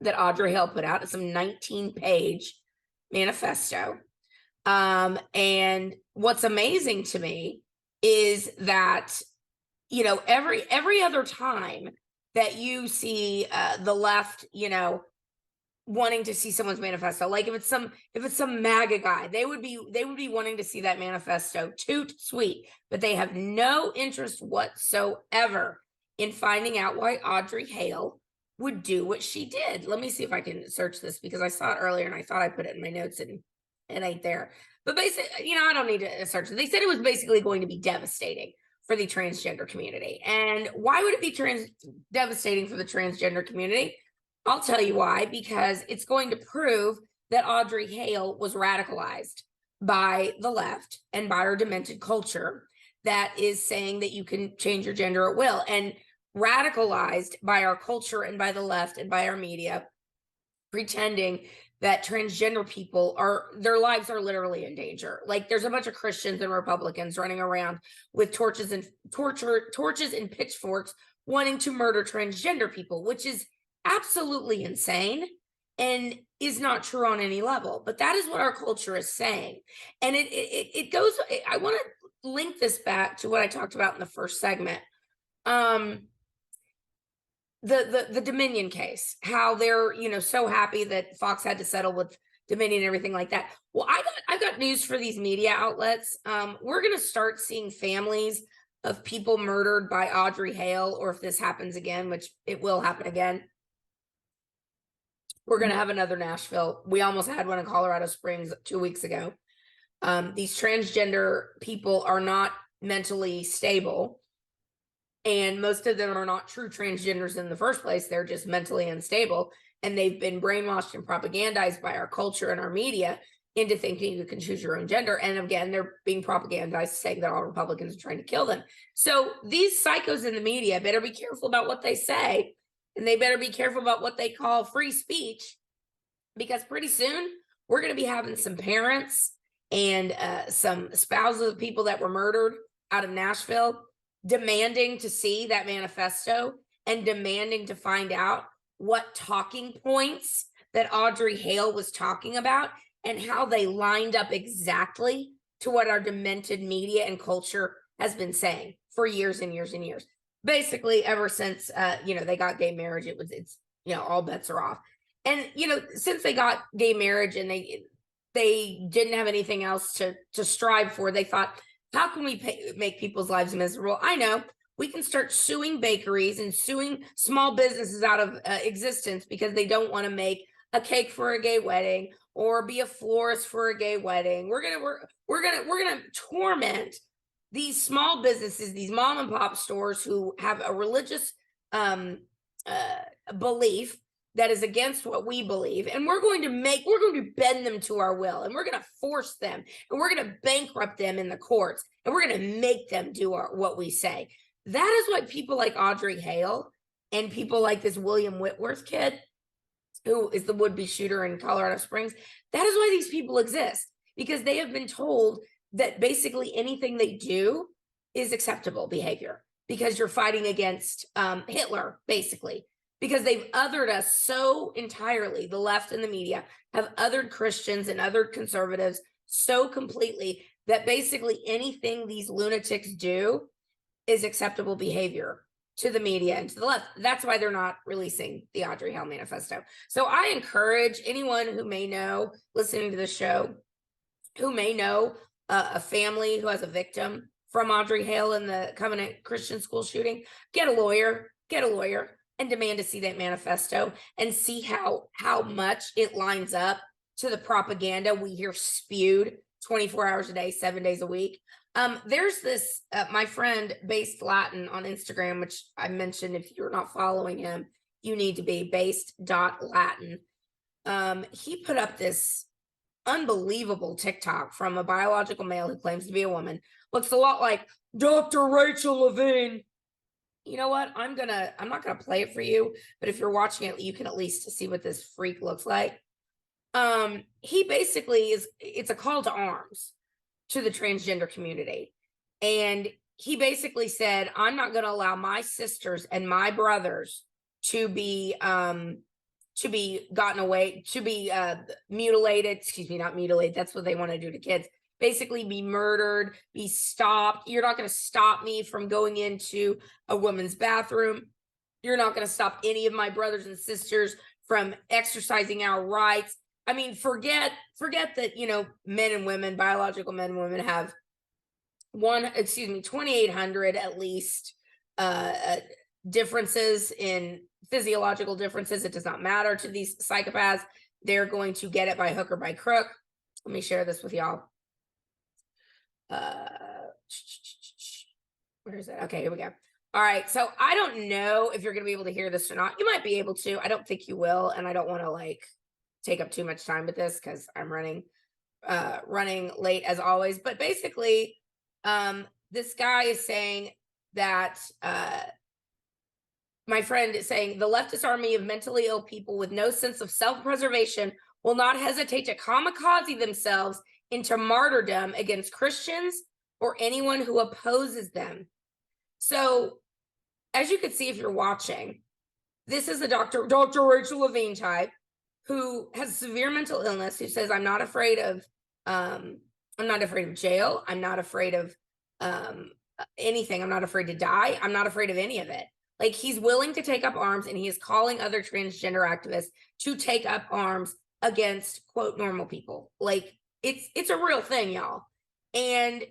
[SPEAKER 1] that Audrey Hale put out. It's a 19-page manifesto. And what's amazing to me is that, you know, every other time that you see the left, you know, wanting to see someone's manifesto, like if it's some MAGA guy, they would be wanting to see that manifesto, toot sweet, but they have no interest whatsoever in finding out why Audrey Hale would do what she did. Let me see if I can search this because I saw it earlier and I thought I put it in my notes and it ain't there. But basically, you know, I don't need to search it. They said it was basically going to be devastating for the transgender community. And why would it be devastating for the transgender community? I'll tell you why, because it's going to prove that Audrey Hale was radicalized. by the left and by our demented culture that is saying that you can change your gender at will, and radicalized by our culture and by the left and by our media, pretending that transgender people their lives are literally in danger. Like, there's a bunch of Christians and Republicans running around with torches and pitchforks wanting to murder transgender people, which is absolutely insane and is not true on any level. But that is what our culture is saying. And it goes, I want to link this back to what I talked about in the first segment. The Dominion case, how they're, so happy that Fox had to settle with Dominion and everything like that. Well, I've got news for these media outlets. We're going to start seeing families of people murdered by Audrey Hale, or if this happens again, which it will happen again, we're going to have another Nashville. We almost had one in Colorado Springs 2 weeks ago. These transgender people are not mentally stable, and most of them are not true transgenders in the first place. They're just mentally unstable, and they've been brainwashed and propagandized by our culture and our media into thinking you can choose your own gender. And again, they're being propagandized saying that all Republicans are trying to kill them. So these psychos in the media better be careful about what they say, and they better be careful about what they call free speech, because pretty soon we're going to be having some parents and some spouses of people that were murdered out of Nashville demanding to see that manifesto and demanding to find out what talking points that Audrey Hale was talking about and how they lined up exactly to what our demented media and culture has been saying for years and years and years. Basically, ever since they got gay marriage, it's all bets are off. And since they got gay marriage and they didn't have anything else to strive for, they thought, how can we make people's lives miserable? I know, we can start suing bakeries and suing small businesses out of existence because they don't want to make a cake for a gay wedding or be a florist for a gay wedding. We're gonna torment these small businesses, these mom and pop stores who have a religious belief that is against what we believe, and we're going to bend them to our will, and we're going to force them, and we're going to bankrupt them in the courts, and we're going to make them do what we say. That is why people like Audrey Hale and people like this William Whitworth kid, who is the would-be shooter in Colorado Springs, that is why these people exist, because they have been told that basically anything they do is acceptable behavior, because you're fighting against Hitler, basically. Because they've othered us so entirely, the left and the media have othered Christians and othered conservatives so completely that basically anything these lunatics do is acceptable behavior to the media and to the left. That's why they're not releasing the Audrey Hale manifesto. So I encourage anyone who may know, listening to the show, who may know a family who has a victim from Audrey Hale in the Covenant Christian School shooting, get a lawyer, and demand to see that manifesto and see how much it lines up to the propaganda we hear spewed 24 hours a day, 7 days a week. There's this, my friend Based Latin on Instagram, which I mentioned, if you're not following him, you need to be, based.latin. He put up this unbelievable TikTok from a biological male who claims to be a woman. Looks a lot like Dr. Rachel Levine. You know what? I'm not gonna play it for you, but if you're watching it, you can at least see what this freak looks like. He basically it's a call to arms to the transgender community. And he basically said, I'm not gonna allow my sisters and my brothers to be gotten away, to be mutilated, not mutilated, that's what they want to do to kids. Basically be murdered, be stopped. You're not going to stop me from going into a woman's bathroom. You're not going to stop any of my brothers and sisters from exercising our rights. I mean, forget that, men and women, biological men and women have 2,800 at least differences in physiological differences. It does not matter to these psychopaths. They're going to get it by hook or by crook. Let me share this with y'all. Where is it? Okay, here we go. All right, so I don't know if you're going to be able to hear this or not. You might be able to. I don't think you will, and I don't want to take up too much time with this because I'm running running late as always. But basically, this guy is saying that my friend is saying the leftist army of mentally ill people with no sense of self-preservation will not hesitate to kamikaze themselves into martyrdom against Christians or anyone who opposes them. So, as you can see if you're watching, this is a Dr. Rachel Levine type who has severe mental illness, who says, I'm not afraid of jail. I'm not afraid of anything. I'm not afraid to die. I'm not afraid of any of it. Like, he's willing to take up arms, and he is calling other transgender activists to take up arms against, quote, normal people. Like, it's a real thing, y'all. And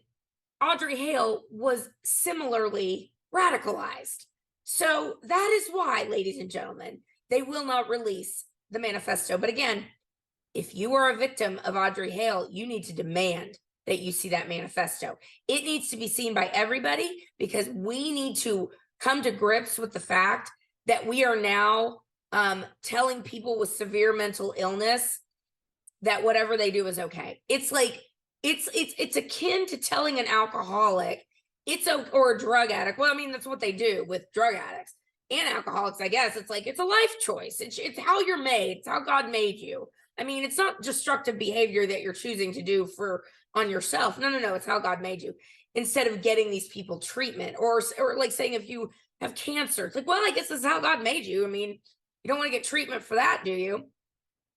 [SPEAKER 1] Audrey Hale was similarly radicalized. So that is why, ladies and gentlemen, they will not release the manifesto. But again, if you are a victim of Audrey Hale, you need to demand that you see that manifesto. It needs to be seen by everybody, because we need to come to grips with the fact that we are now telling people with severe mental illness that whatever they do is okay. It's like, it's akin to telling an alcoholic or a drug addict. Well, I mean, that's what they do with drug addicts and alcoholics, I guess. It's like, it's a life choice. It's how you're made. It's how God made you. I mean, it's not destructive behavior that you're choosing to do on yourself. No. It's how God made you. Instead of getting these people treatment or like saying, if you have cancer, it's like, well, I guess this is how God made you. I mean, you don't want to get treatment for that, do you?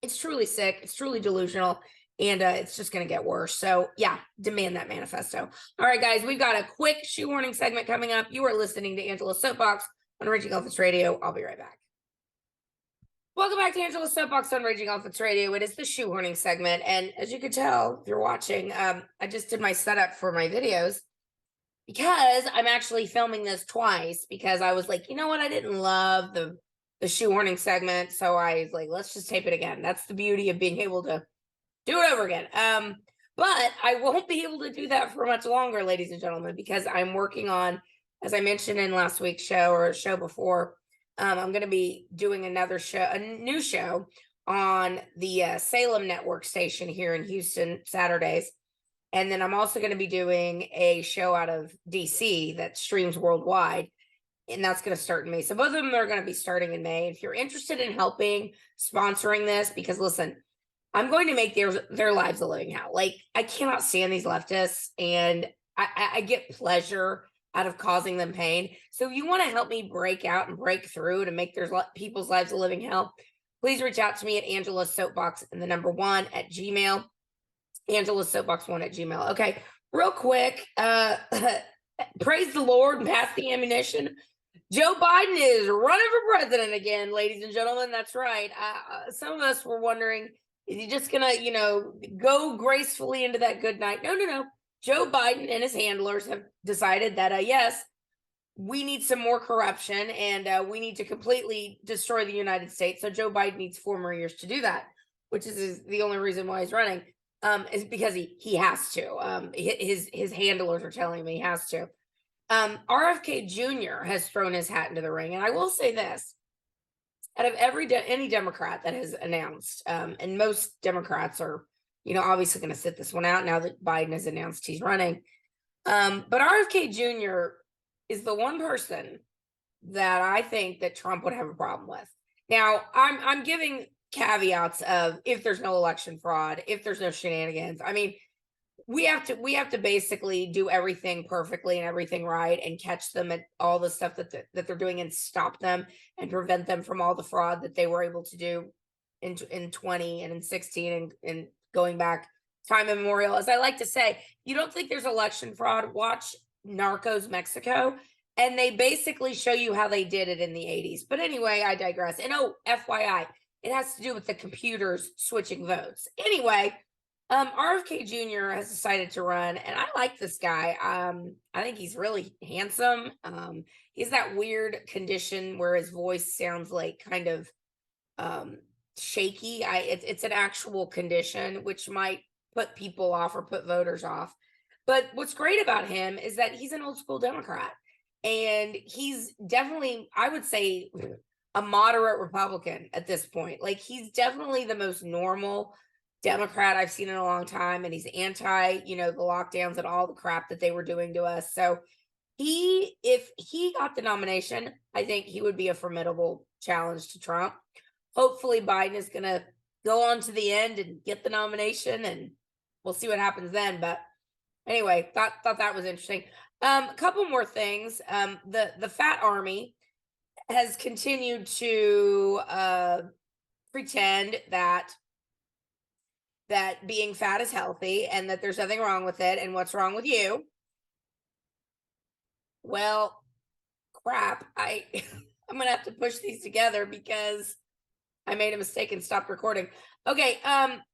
[SPEAKER 1] It's truly sick. It's truly delusional. And it's just going to get worse. So yeah, demand that manifesto. All right, guys, we've got a quick shoehorning segment coming up. You are listening to Angela's Soapbox on Raging Elephants Radio. I'll be right back. Welcome back to Angela's Soapbox on Raging Elephants Radio. It is the shoehorning segment. And as you can tell, if you're watching, I just did my setup for my videos because I'm actually filming this twice, because I was like, you know what? I didn't love the shoehorning segment. So I was like, let's just tape it again. That's the beauty of being able to do it over again. But I won't be able to do that for much longer, ladies and gentlemen, because I'm working on, as I mentioned in last week's show or a show before, I'm going to be doing a new show on the Salem Network station here in Houston, Saturdays. And then I'm also going to be doing a show out of DC that streams worldwide. And that's going to start in May. So both of them are going to be starting in May. If you're interested in helping sponsoring this, because listen, I'm going to make their lives a living hell. Like, I cannot stand these leftists, and I get pleasure out of causing them pain. So if you want to help me break out and break through to make people's lives a living hell, please reach out to me at Angela's Soapbox and the number 1 at Gmail. Angela's Soapbox 1 at Gmail. Okay, real quick. Praise the Lord and pass the ammunition. Joe Biden is running for president again, ladies and gentlemen. That's right. Some of us were wondering, is he just gonna, go gracefully into that good night? No. Joe Biden and his handlers have decided that, yes, we need some more corruption, and we need to completely destroy the United States. So Joe Biden needs 4 more years to do that, which is the only reason why he's running, is because he has to. His handlers are telling him he has to. RFK Jr. has thrown his hat into the ring, and I will say this. Out of any Democrat that has announced, and most Democrats are, obviously going to sit this one out now that Biden has announced he's running. But RFK Jr. is the one person that I think that Trump would have a problem with. Now, I'm giving caveats of if there's no election fraud, if there's no shenanigans. I mean, we have to basically do everything perfectly and everything right and catch them at all the stuff that they're doing and stop them and prevent them from all the fraud that they were able to do in 20 and in 16 and going back time immemorial. As I like to say, you don't think there's election fraud, watch Narcos Mexico, and they basically show you how they did it in the 80s. But anyway, I digress. And FYI, it has to do with the computers switching votes. Anyway, RFK Jr. has decided to run, and I like this guy. I think he's really handsome. He's that weird condition where his voice sounds like kind of shaky. It's an actual condition, which might put people off or put voters off. But what's great about him is that he's an old school Democrat, and he's definitely, I would say, a moderate Republican at this point. Like, he's definitely the most normal Democrat I've seen in a long time, and he's anti, the lockdowns and all the crap that they were doing to us. So if he got the nomination, I think he would be a formidable challenge to Trump. Hopefully Biden is going to go on to the end and get the nomination, and we'll see what happens then. But anyway, thought that was interesting. A couple more things. The fat army has continued to pretend that being fat is healthy and that there's nothing wrong with it, and what's wrong with you? Well, crap. I'm gonna have to push these together because I made a mistake and stopped recording. Okay,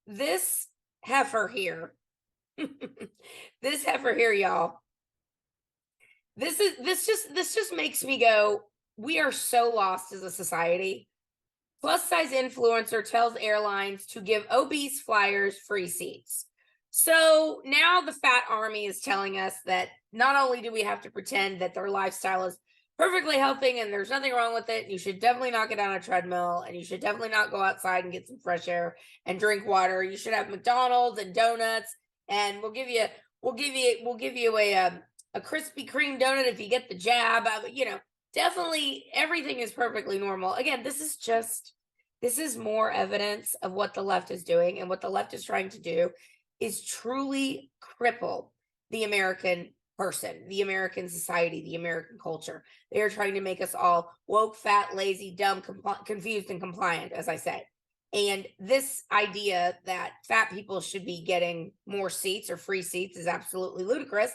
[SPEAKER 1] this heifer here, y'all. This just makes me go, we are so lost as a society. Plus size influencer tells airlines to give obese flyers free seats. So now the fat army is telling us that not only do we have to pretend that their lifestyle is perfectly healthy and there's nothing wrong with it, and you should definitely not get on a treadmill, and you should definitely not go outside and get some fresh air and drink water. You should have McDonald's and donuts, and we'll give you a Krispy Kreme donut if you get the jab. Definitely everything is perfectly normal. Again, this is more evidence of what the left is doing, and what the left is trying to do is truly cripple the American person, the American society, the American culture. They are trying to make us all woke, fat, lazy, dumb, confused, and compliant, as I said. And this idea that fat people should be getting more seats or free seats is absolutely ludicrous,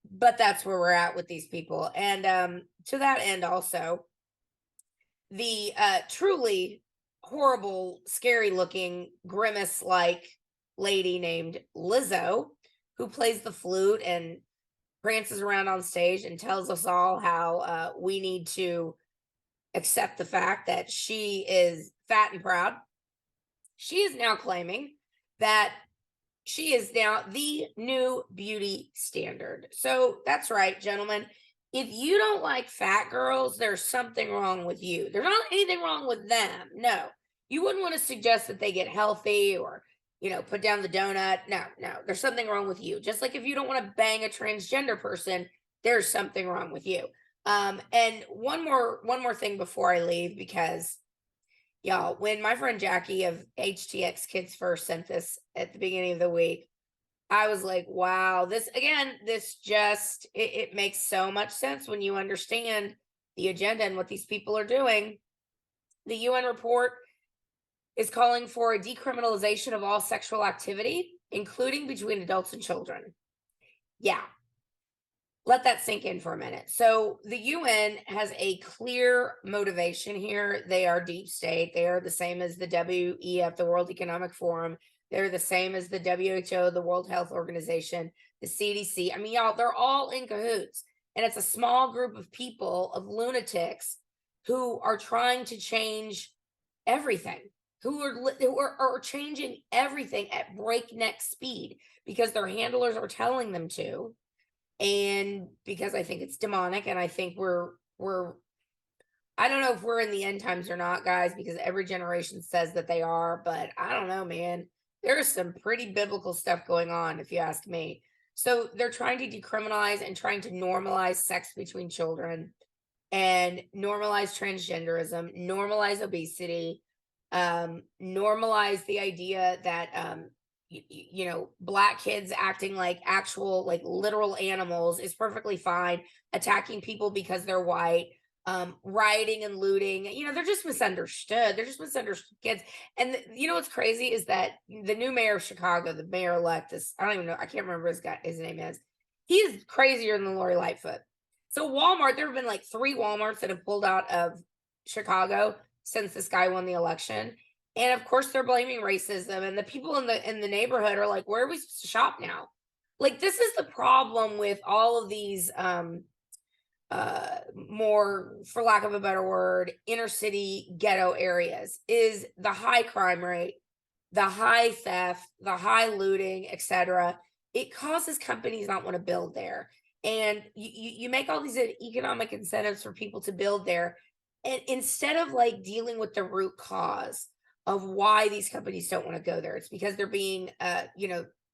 [SPEAKER 1] but that's where we're at with these people. And to that end also, the truly horrible, scary looking grimace like lady named Lizzo, who plays the flute and prances around on stage and tells us all how we need to accept the fact that she is fat and proud. She is now claiming that she is now the new beauty standard. So that's right, gentlemen. If you don't like fat girls, there's something wrong with you. There's not anything wrong with them. No, you wouldn't want to suggest that they get healthy or, put down the donut. No, there's something wrong with you. Just like if you don't want to bang a transgender person, there's something wrong with you. And one more thing before I leave, because y'all, when my friend Jackie of HTX Kids First sent this at the beginning of the week, I was like, wow, it makes so much sense when you understand the agenda and what these people are doing. The UN report is calling for a decriminalization of all sexual activity, including between adults and children. Yeah. Let that sink in for a minute. So the UN has a clear motivation here. They are deep state. They are the same as the WEF, the World Economic Forum. They're the same as the WHO, the World Health Organization, the CDC. I mean, y'all, they're all in cahoots. And it's a small group of people, of lunatics, who are trying to change everything, who are changing everything at breakneck speed because their handlers are telling them to. And because I think it's demonic, and I think I don't know if we're in the end times or not, guys, because every generation says that they are, but I don't know, man. There's some pretty biblical stuff going on, if you ask me. So they're trying to decriminalize and trying to normalize sex between children, and normalize transgenderism, normalize obesity, normalize the idea that Black kids acting like actual, like literal animals is perfectly fine. Attacking people because they're white, rioting and looting, they're just misunderstood. They're just misunderstood kids. And what's crazy is that the new mayor of Chicago, the mayor-elect, I don't even know, I can't remember his name is. He is crazier than Lori Lightfoot. So Walmart, there have been like 3 Walmarts that have pulled out of Chicago since this guy won the election. And of course they're blaming racism, and the people in the neighborhood are like, where are we supposed to shop now? Like, this is the problem with all of these more, for lack of a better word, inner city ghetto areas, is the high crime rate, the high theft, the high looting, etc. It causes companies not want to build there. And you make all these economic incentives for people to build there. And instead of like dealing with the root cause of why these companies don't want to go there. It's because they're being,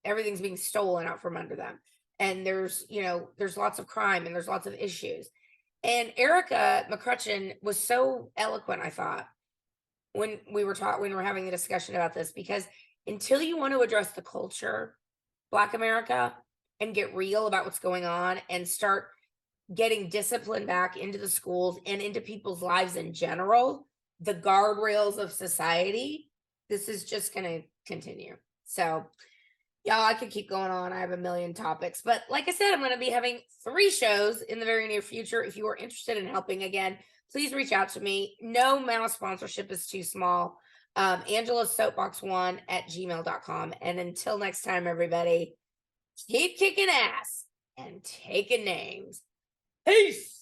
[SPEAKER 1] everything's being stolen out from under them. And there's lots of crime and there's lots of issues. And Ericka McCrutcheon was so eloquent, I thought, when we were having the discussion about this, because until you want to address the culture, Black America, and get real about what's going on and start getting discipline back into the schools and into people's lives in general, the guardrails of society, this is just going to continue. So, y'all, I could keep going on. I have a million topics, but like I said, I'm going to be having 3 shows in the very near future. If you are interested in helping, again, please reach out to me. No amount of sponsorship is too small. Angela's Soapbox1 at gmail.com. And until next time, everybody, keep kicking ass and taking names. Peace.